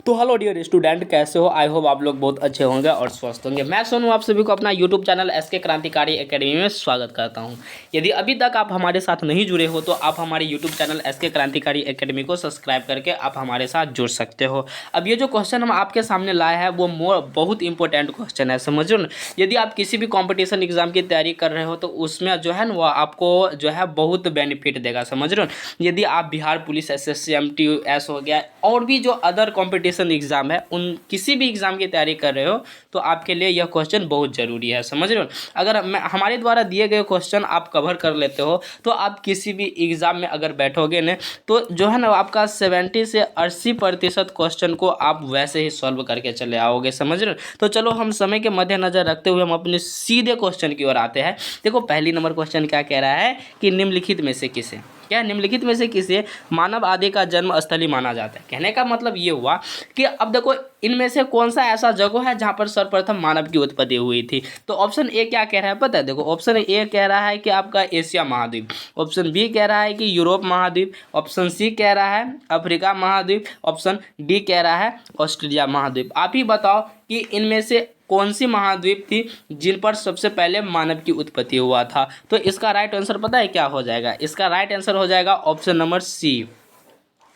तो hello dear student, कैसे हो? आई होप आप लोग बहुत अच्छे होंगे और स्वस्थ होंगे। मैं सोनू आप सभी को अपना यूट्यूब चैनल एसके क्रांतिकारी एकेडमी में स्वागत करता हूं। यदि अभी तक आप हमारे साथ नहीं जुड़े हो तो आप हमारे यूट्यूब चैनल एसके क्रांतिकारी एकेडमी को सब्सक्राइब करके आप हमारे साथ जुड़ सकते हो। अब ये जो क्वेश्चन हम आपके सामने लाए हैं वो बहुत इंपॉर्टेंट क्वेश्चन है, समझ लो ना। यदि आप किसी भी कॉम्पिटिशन एग्जाम की तैयारी कर रहे हो तो उसमें जो है ना वो आपको जो है बहुत बेनिफिट देगा, समझ रहे हो। यदि आप बिहार पुलिस, एसएससी, एमटीएस हो गया और भी जो अदर कंपटीशन एग्जाम है उन किसी भी एग्जाम की तैयारी कर रहे हो तो आपके लिए यह क्वेश्चन बहुत ज़रूरी है, समझ रहे हो। अगर हमारे द्वारा दिए गए क्वेश्चन आप कवर कर लेते हो तो आप किसी भी एग्जाम में अगर बैठोगे ना तो जो है ना आपका 70 से 80% क्वेश्चन को आप वैसे ही सॉल्व करके चले आओगे, समझ रहे हो। तो चलो हम समय के मद्देनजर रखते हुए हम अपने सीधे क्वेश्चन की ओर आते हैं। देखो पहली नंबर क्वेश्चन क्या कह रहा है कि निम्नलिखित में से किसे निम्नलिखित में से किसे मानव आदि का जन्म स्थली माना जाता है। कहने का मतलब ये हुआ कि अब देखो इनमें से कौन सा ऐसा जगह है जहां पर सर्वप्रथम मानव की उत्पत्ति हुई थी। तो ऑप्शन ए क्या कह रहा है पता है? देखो ऑप्शन ए कह रहा है कि आपका एशिया महाद्वीप, ऑप्शन बी कह रहा है कि यूरोप महाद्वीप, ऑप्शन सी कह रहा है अफ्रीका महाद्वीप, ऑप्शन डी कह रहा है ऑस्ट्रेलिया महाद्वीप। आप ही बताओ कि इनमें से कौन सी महाद्वीप थी जिन पर सबसे पहले मानव की उत्पत्ति हुआ था। तो इसका राइट आंसर पता है क्या हो जाएगा? इसका राइट आंसर हो जाएगा ऑप्शन नंबर सी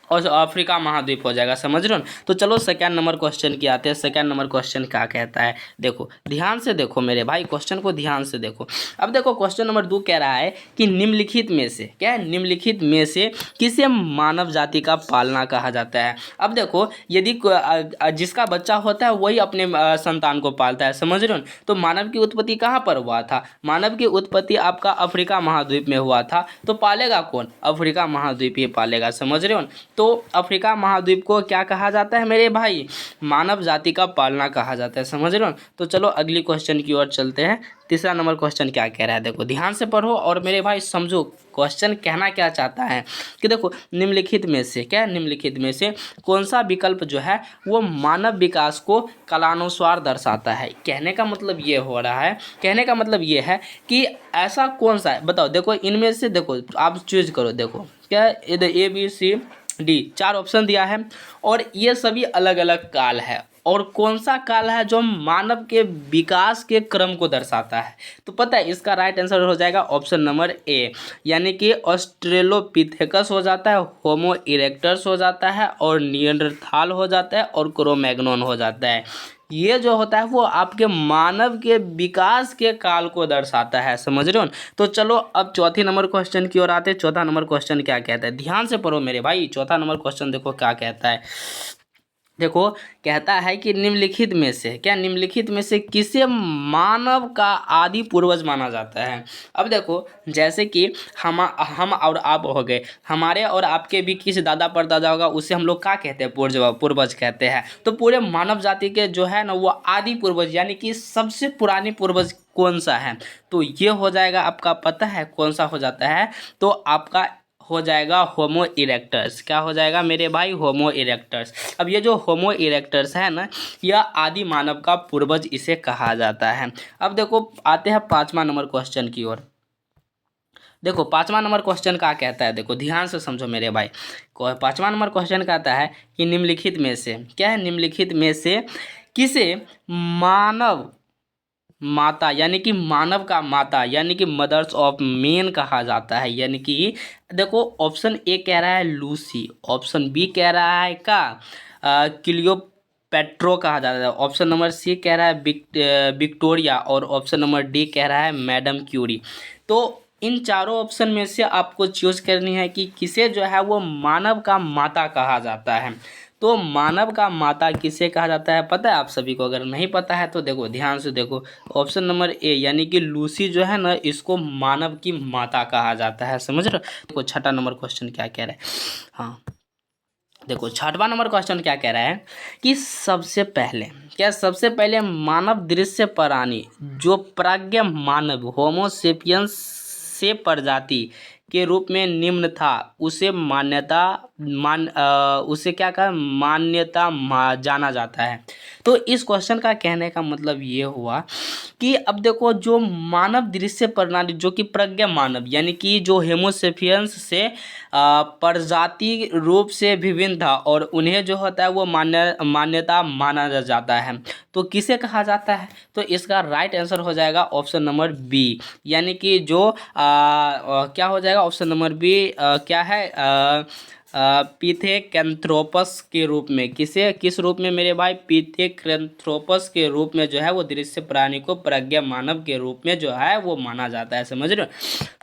और अफ्रीका महाद्वीप हो जाएगा, समझ रहे हो। तो चलो सेकंड नंबर क्वेश्चन की आते हैं। सेकंड नंबर क्वेश्चन क्या कहता है? देखो ध्यान से देखो मेरे भाई, क्वेश्चन को ध्यान से देखो। अब देखो क्वेश्चन नंबर 2 कह रहा है कि निम्नलिखित में से निम्नलिखित में से किसे मानव जाति का पालना कहा जाता है। अब देखो यदि जिसका बच्चा होता है वही अपने संतान को पालता है, समझ रहे हो। तो मानव की उत्पत्ति कहाँ पर हुआ था? मानव की उत्पत्ति आपका अफ्रीका महाद्वीप में हुआ था। तो पालेगा कौन? अफ्रीका महाद्वीप ही पालेगा, समझ रहे हो। तो अफ्रीका महाद्वीप को क्या कहा जाता है मेरे भाई? मानव जाति का पालना कहा जाता है, समझ रहे हो। तो चलो अगली क्वेश्चन की ओर चलते हैं। तीसरा नंबर क्वेश्चन क्या कह रहा है? देखो ध्यान से पढ़ो और मेरे भाई समझो क्वेश्चन कहना क्या चाहता है कि देखो निम्नलिखित में से निम्नलिखित में से कौन सा विकल्प जो है वो मानव विकास को कालानुसार दर्शाता है। कहने का मतलब ये हो रहा है, कहने का मतलब ये है कि ऐसा कौन सा है बताओ। देखो इनमें से देखो आप चूज करो। देखो क्या इधर A B C D 4 option दिया है और ये सभी अलग अलग काल है। और कौन सा काल है जो मानव के विकास के क्रम को दर्शाता है? तो पता है इसका राइट आंसर हो जाएगा ऑप्शन नंबर ए, यानी कि ऑस्ट्रेलोपिथेकस हो जाता है, होमो इरेक्टस हो जाता है और निएंडरथाल हो जाता है और क्रो-मैग्नन हो जाता है। ये जो होता है वो आपके मानव के विकास के काल को दर्शाता है, समझ रहे हो। तो चलो अब चौथी नंबर क्वेश्चन की ओर आते हैं। चौथा नंबर क्वेश्चन क्या कहता है? ध्यान से पढ़ो मेरे भाई। चौथा नंबर क्वेश्चन देखो क्या कहता है। देखो कहता है कि निम्नलिखित में से निम्नलिखित में से किसे मानव का आदि पूर्वज माना जाता है। अब देखो जैसे कि हम और आप हो गए, हमारे और आपके भी किसी दादा परदादा होगा, उसे हम लोग क्या कहते हैं? पूर्वज कहते हैं। तो पूरे मानव जाति के जो है ना वो आदि पूर्वज यानी कि सबसे पुरानी पूर्वज कौन सा है? तो ये हो जाएगा आपका, पता है कौन सा हो जाता है? तो आपका हो जाएगा होमो इरेक्टस। क्या हो जाएगा मेरे भाई? होमो इरेक्टस। अब ये जो होमो इरेक्टस है ना यह आदि मानव का पूर्वज इसे कहा जाता है। अब देखो आते हैं 5वां नंबर क्वेश्चन की ओर। देखो 5वां नंबर क्वेश्चन क्या कहता है? देखो ध्यान से समझो मेरे भाई। 5वां नंबर क्वेश्चन कहता है कि निम्नलिखित में से निम्नलिखित में से किसे मानव माता यानी कि मानव का माता यानी कि मदर्स ऑफ मेन कहा जाता है। यानी कि देखो ऑप्शन ए कह रहा है लूसी, ऑप्शन बी कह रहा है क्लियोपेट्रो कहा जाता है, ऑप्शन नंबर सी कह रहा है विक्टोरिया और ऑप्शन नंबर डी कह रहा है मैडम क्यूरी। तो इन चारों ऑप्शन में से आपको चूज करनी है कि किसे जो है वो मानव का माता कहा जाता है। तो मानव का माता किसे कहा जाता है पता है आप सभी को? अगर नहीं पता है तो देखो ध्यान से देखो, ऑप्शन नंबर ए यानी कि लूसी जो है ना इसको मानव की माता कहा जाता है, समझ रहे हो। देखो छठा नंबर क्वेश्चन क्या कह रहा है। हाँ देखो 6वां नंबर क्वेश्चन क्या कह रहा है कि सबसे पहले मानव दृश्य प्राणी जो प्राज्ञ मानव होमोसेपियंस से प्रजाति के रूप में निम्न था उसे मान्यता उसे क्या कहा, मान्यता जाना जाता है। तो इस क्वेश्चन का कहने का मतलब ये हुआ कि अब देखो जो मानव दृश्य प्रणाली जो कि प्रज्ञा मानव यानी कि जो हेमोसेपियंस से प्रजाति रूप से विभिन्न था और उन्हें जो होता है वो मान्यता माना जाता है, तो किसे कहा जाता है? तो इसका राइट आंसर हो जाएगा ऑप्शन नंबर बी, यानी कि जो क्या हो जाएगा ऑप्शन नंबर बी, क्या है, पिथेकैंथ्रोपस के रूप में। किस रूप में मेरे भाई? पिथेकैंथ्रोपस के रूप में जो है वो दृश्य प्राणी को प्रज्ञा मानव के रूप में जो है वो माना जाता है, समझ रहे हो?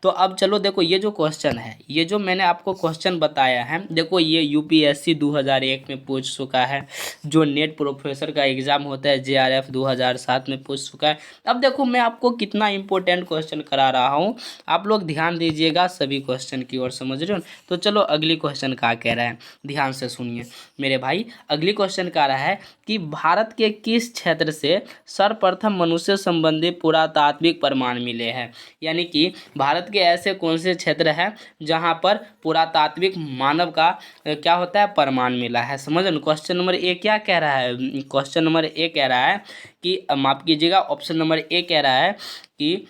तो अब चलो देखो ये जो क्वेश्चन है, ये जो मैंने आपको क्वेश्चन बताया है, देखो ये यूपीएससी 2001 में पूछ चुका है, जो नेट प्रोफेसर का एग्जाम होता है जेआरएफ 2007 में पूछ चुका है। अब देखो मैं आपको कितना इंपॉर्टेंट क्वेश्चन करा रहा हूँ, आप लोग ध्यान दीजिएगा सभी क्वेश्चन की ओर, समझ रहे हो? तो चलो अगली क्वेश्चन क्या कह रहा है, ध्यान से सुनिए मेरे भाई। अगली क्वेश्चन कह रहा है कि भारत के किस क्षेत्र से सर्वप्रथम मनुष्य संबंधी पुरातात्विक प्रमाण मिले हैं, यानी कि भारत के ऐसे कौन से क्षेत्र हैं जहां पर पुरातात्विक मानव का क्या होता है, प्रमाण मिला है, समझ लो। क्वेश्चन नंबर ए क्या कह रहा है? क्वेश्चन नंबर ए कह रहा है कि माफ कीजिएगा, ऑप्शन नंबर ए कह रहा है कि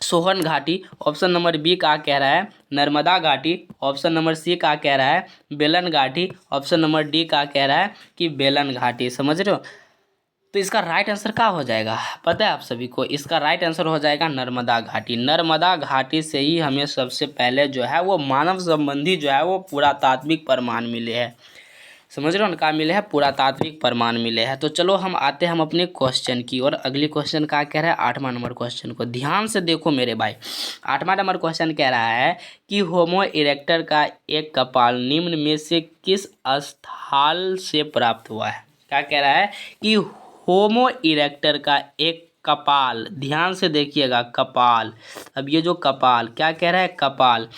सोहन घाटी, ऑप्शन नंबर बी का कह रहा है नर्मदा घाटी, ऑप्शन नंबर सी का कह रहा है बेलन घाटी, ऑप्शन नंबर डी का कह रहा है कि बेलन घाटी, समझ रहे हो? तो इसका राइट आंसर क्या हो जाएगा पता है आप सभी को? इसका राइट आंसर हो जाएगा नर्मदा घाटी। नर्मदा घाटी से ही हमें सबसे पहले जो है वो मानव संबंधी जो है वो पुरातात्विक प्रमाण मिले हैं, समझ रहे हो ना? क्या मिले हैं? पुरातात्विक प्रमाण मिले हैं। तो चलो हम आते हैं हम अपने क्वेश्चन की और अगली क्वेश्चन क्या कह रहा है, 8वां नंबर क्वेश्चन को ध्यान से देखो मेरे भाई। 8वां नंबर क्वेश्चन कह रहा है कि होमो इरेक्टर का एक कपाल निम्न में से किस स्थल से प्राप्त हुआ है? क्या कह रहा है कि होमो इरेक्टर का एक कपाल, ध्यान से देखिएगा, कपाल। अब ये जो कपाल क्या कह रहा है, कपाल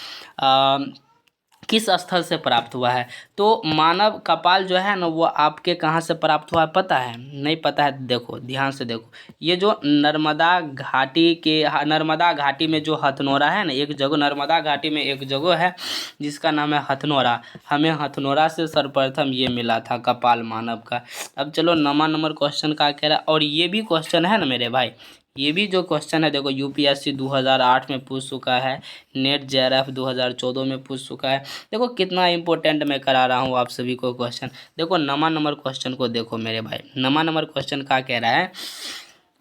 किस स्थल से प्राप्त हुआ है? तो मानव कपाल जो है ना वो आपके कहाँ से प्राप्त हुआ है पता है? नहीं पता है? देखो ध्यान से देखो, ये जो नर्मदा घाटी में जो हथनोरा है ना, एक जगह नर्मदा घाटी में एक जगह है जिसका नाम है हथनोरा, हमें हथनोरा से सर्वप्रथम ये मिला था कपाल मानव का। अब चलो 9वां नंबर क्वेश्चन का कह रहा है, और ये भी क्वेश्चन है ना मेरे भाई, ये भी जो क्वेश्चन है देखो यूपीएससी 2008 में पूछ चुका है, नेट जेआरएफ 2014 में पूछ चुका है। देखो कितना इंपॉर्टेंट मैं करा रहा हूँ आप सभी को क्वेश्चन। देखो 9वां नंबर क्वेश्चन को देखो मेरे भाई, 9वां नंबर क्वेश्चन क्या कह रहा है?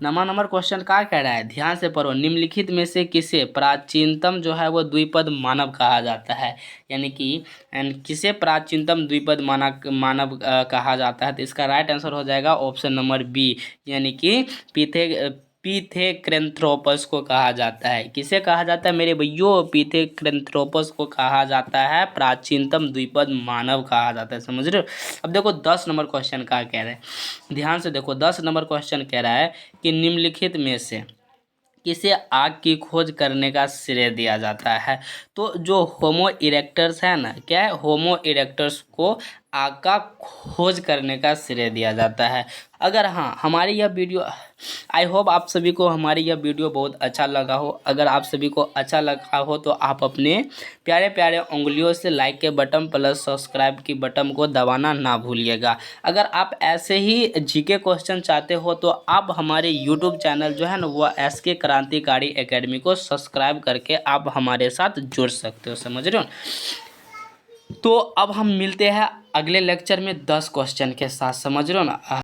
9वां नंबर क्वेश्चन क्या कह रहा है, ध्यान से पढ़ो। निम्नलिखित में से किसे प्राचीनतम जो है वो द्विपद मानव कहा जाता है, यानी कि किसे प्राचीनतम द्विपद मानव कहा जाता है? तो इसका राइट आंसर हो जाएगा ऑप्शन नंबर बी, यानी कि पिथेकैंथ्रोपस को कहा जाता है। किसे कहा जाता है मेरे भैया? पिथेकैंथ्रोपस को कहा जाता है प्राचीनतम द्विपद मानव कहा जाता है, समझ रहे हो? अब देखो 10 नंबर क्वेश्चन क्या कह रहे हैं, ध्यान से देखो। 10 नंबर क्वेश्चन कह रहा है कि निम्नलिखित में से किसे आग की खोज करने का श्रेय दिया जाता है? तो जो होमो इरेक्टर्स है ना, क्या है, होमो इरेक्टर्स को आग का खोज करने का श्रेय दिया जाता है। अगर हाँ हमारी यह वीडियो, आई होप आप सभी को हमारी यह वीडियो बहुत अच्छा लगा हो। अगर आप सभी को अच्छा लगा हो तो आप अपने प्यारे प्यारे उंगलियों से लाइक के बटन प्लस सब्सक्राइब की बटन को दबाना ना भूलिएगा। अगर आप ऐसे ही जीके क्वेश्चन चाहते हो तो आप हमारे यूट्यूब चैनल जो है ना वो एसके क्रांतिकारी एकेडमी को सब्सक्राइब करके आप हमारे साथ जुड़ सकते हो, समझ रहे हो? तो अब हम मिलते हैं अगले लेक्चर में 10 क्वेश्चन के साथ, समझ रहे हो ना?